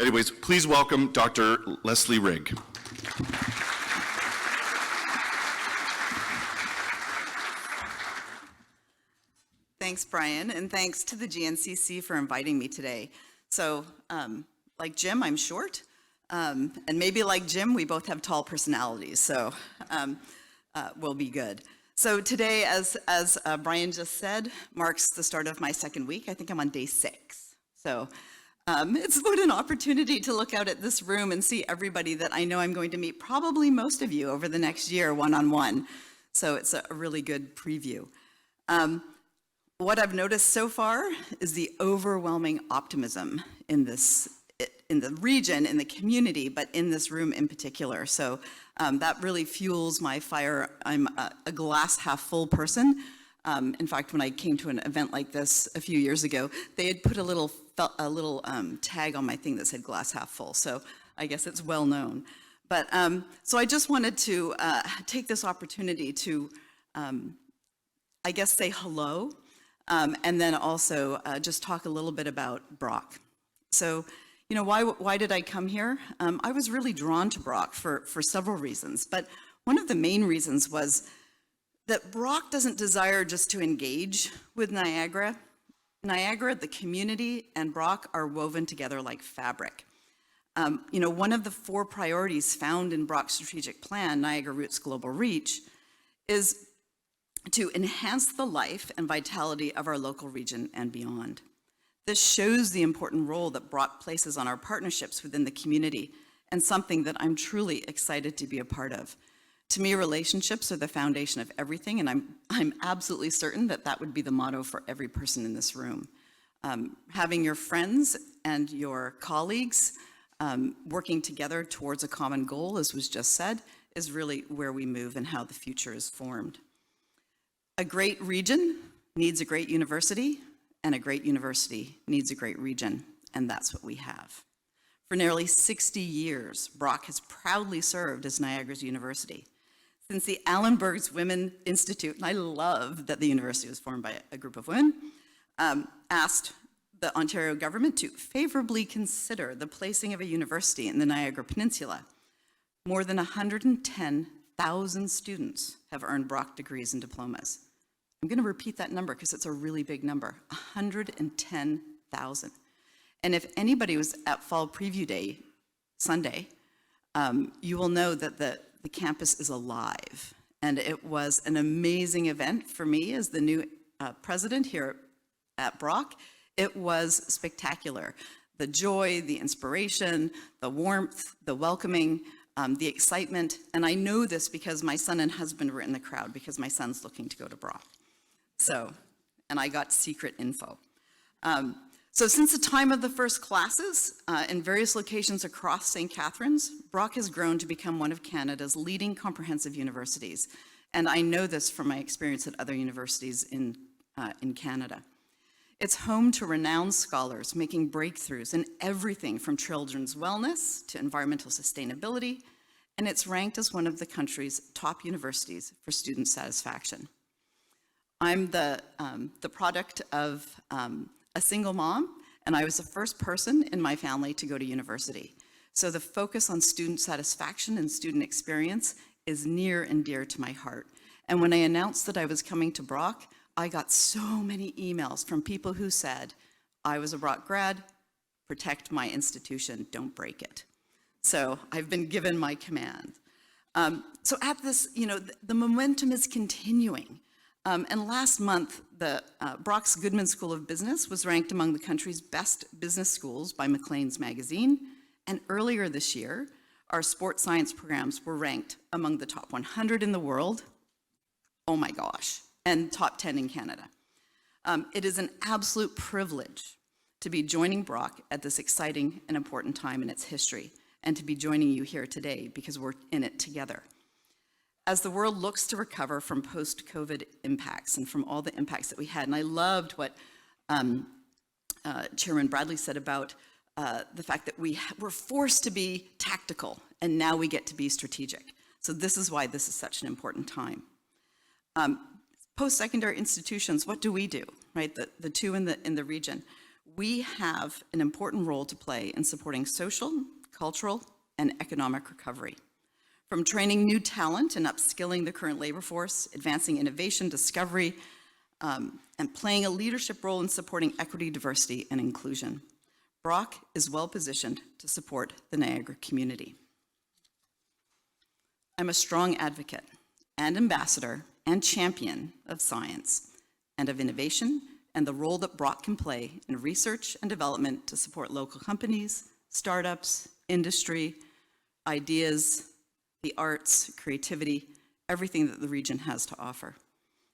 Anyways, please welcome Dr. Lesley Rigg. Thanks, Brian, and thanks to the GNCC for inviting me today. So, like Jim, I'm short, and maybe like Jim, we both have tall personalities, so we'll be good. So today, as Brian just said, marks the start of my second week. I think I'm on day 6. So it's what an opportunity to look out at this room and see everybody that I know I'm going to meet, probably most of you over the next year, one-on-one. So it's a really good preview. What I've noticed so far is the overwhelming optimism in the region, in the community, but in this room in particular. So that really fuels my fire. I'm a glass half full person. In fact, when I came to an event like this a few years ago, they had put a little tag on my thing that said glass half full. So I guess it's well known. But so I just wanted to take this opportunity to, I guess, say hello. And then also just talk a little bit about Brock. So, you know, why did I come here? I was really drawn to Brock for several reasons, but one of the main reasons was that Brock doesn't desire just to engage with Niagara. Niagara, the community, and Brock are woven together like fabric. You know, one of the 4 priorities found in Brock's strategic plan, Niagara Roots Global Reach, is to enhance the life and vitality of our local region and beyond. This shows the important role that Brock places on our partnerships within the community, and something that I'm truly excited to be a part of. To me, relationships are the foundation of everything, and I'm absolutely certain that that would be the motto for every person in this room. Having your friends and your colleagues working together towards a common goal, as was just said, is really where we move and how the future is formed. A great region needs a great university, and a great university needs a great region, and that's what we have. For nearly 60 years, Brock has proudly served as Niagara's university. Since the Allenberg's Women Institute, and I love that the university was formed by a group of women, asked the Ontario government to favorably consider the placing of a university in the Niagara Peninsula. More than 110,000 students have earned Brock degrees and diplomas. I'm going to repeat that number because it's a really big number, 110,000. And if anybody was at Fall Preview Day, Sunday, you will know that the campus is alive. And it was an amazing event for me as the new president here at Brock. It was spectacular. The joy, the inspiration, the warmth, the welcoming, the excitement. And I know this because my son and husband were in the crowd because my son's looking to go to Brock. So, and I got secret info. So since the time of the first classes in various locations across St. Catharines, Brock has grown to become one of Canada's leading comprehensive universities. And I know this from my experience at other universities in Canada. It's home to renowned scholars making breakthroughs in everything from children's wellness to environmental sustainability, and it's ranked as one of the country's top universities for student satisfaction. I'm the product of a single mom, and I was the first person in my family to go to university. So the focus on student satisfaction and student experience is near and dear to my heart. And when I announced that I was coming to Brock, I got so many emails from people who said, I was a Brock grad, protect my institution, don't break it. So I've been given my command. So at this, you know, the momentum is continuing. And last month, the Brock's Goodman School of Business was ranked among the country's best business schools by Maclean's magazine. And earlier this year, our sports science programs were ranked among the top 100 in the world. Oh my gosh, and top 10 in Canada. It is an absolute privilege to be joining Brock at this exciting and important time in its history, and to be joining you here today because we're in it together. As the world looks to recover from post-COVID impacts and from all the impacts that we had, and I loved what Chairman Bradley said about the fact that we're forced to be tactical, and now we get to be strategic. So this is why this is such an important time. Post-secondary institutions, what do we do, right? The two in the region. We have an important role to play in supporting social, cultural, and economic recovery. From training new talent and upskilling the current labor force, advancing innovation, discovery, and playing a leadership role in supporting equity, diversity, and inclusion. Brock is well positioned to support the Niagara community. I'm a strong advocate and ambassador and champion of science and of innovation and the role that Brock can play in research and development to support local companies, startups, industry, ideas, the arts, creativity, everything that the region has to offer.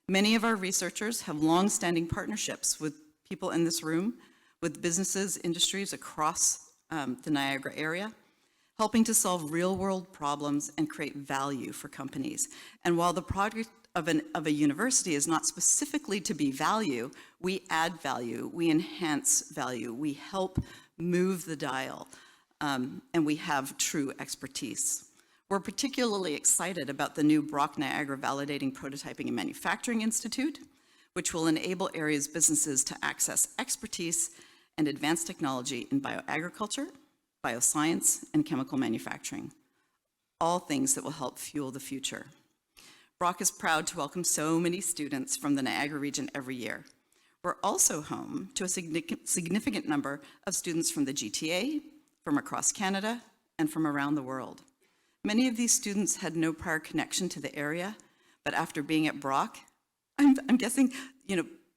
Many of our researchers have long-standing partnerships with people in this room, with businesses, industries across the Niagara area, helping to solve real-world problems and create value for companies. And while the project of a university is not specifically to be value, we add value, we enhance value, we help move the dial, and we have true expertise. We're particularly excited about the new Brock Niagara Validating, Prototyping, and Manufacturing Institute, which will enable area's businesses to access expertise and advanced technology in bioagriculture, bioscience, and chemical manufacturing, all things that will help fuel the future. Brock is proud to welcome so many students from the Niagara region every year. We're also home to a significant number of students from the GTA, from across Canada, and from around the world. Many of these students had no prior connection to the area, but after being at Brock, I'm guessing,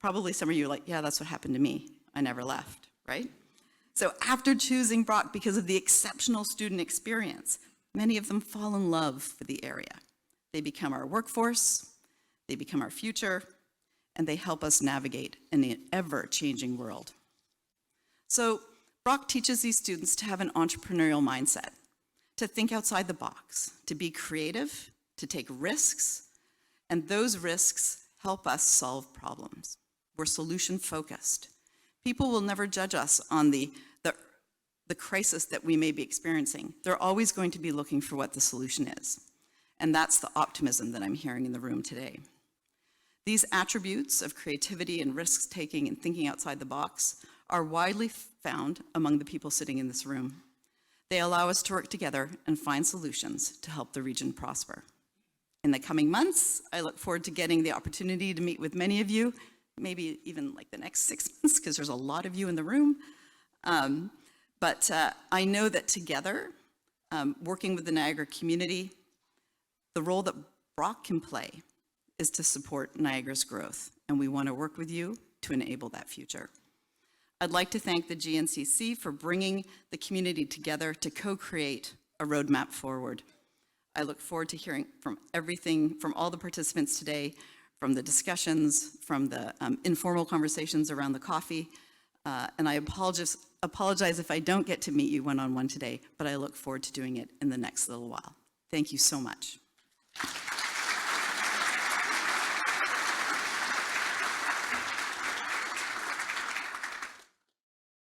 probably some of you are like, yeah, that's what happened to me. I never left, right? So after choosing Brock because of the exceptional student experience, many of them fall in love with the area. They become our workforce, they become our future, and they help us navigate in the ever-changing world. So Brock teaches these students to have an entrepreneurial mindset, to think outside the box, to be creative, to take risks, and those risks help us solve problems. We're solution-focused. People will never judge us on the crisis that we may be experiencing. They're always going to be looking for what the solution is. And that's the optimism that I'm hearing in the room today. These attributes of creativity and risk-taking and thinking outside the box are widely found among the people sitting in this room. They allow us to work together and find solutions to help the region prosper. In the coming months, I look forward to getting the opportunity to meet with many of you, maybe even like the next 6 months, because there's a lot of you in the room. But I know that together, working with the Niagara community, the role that Brock can play is to support Niagara's growth, and we want to work with you to enable that future. I'd like to thank the GNCC for bringing the community together to co-create a roadmap forward. I look forward to hearing from all the participants today, from the discussions, from the informal conversations around the coffee, and I apologize if I don't get to meet you one-on-one today, but I look forward to doing it in the next little while. Thank you so much.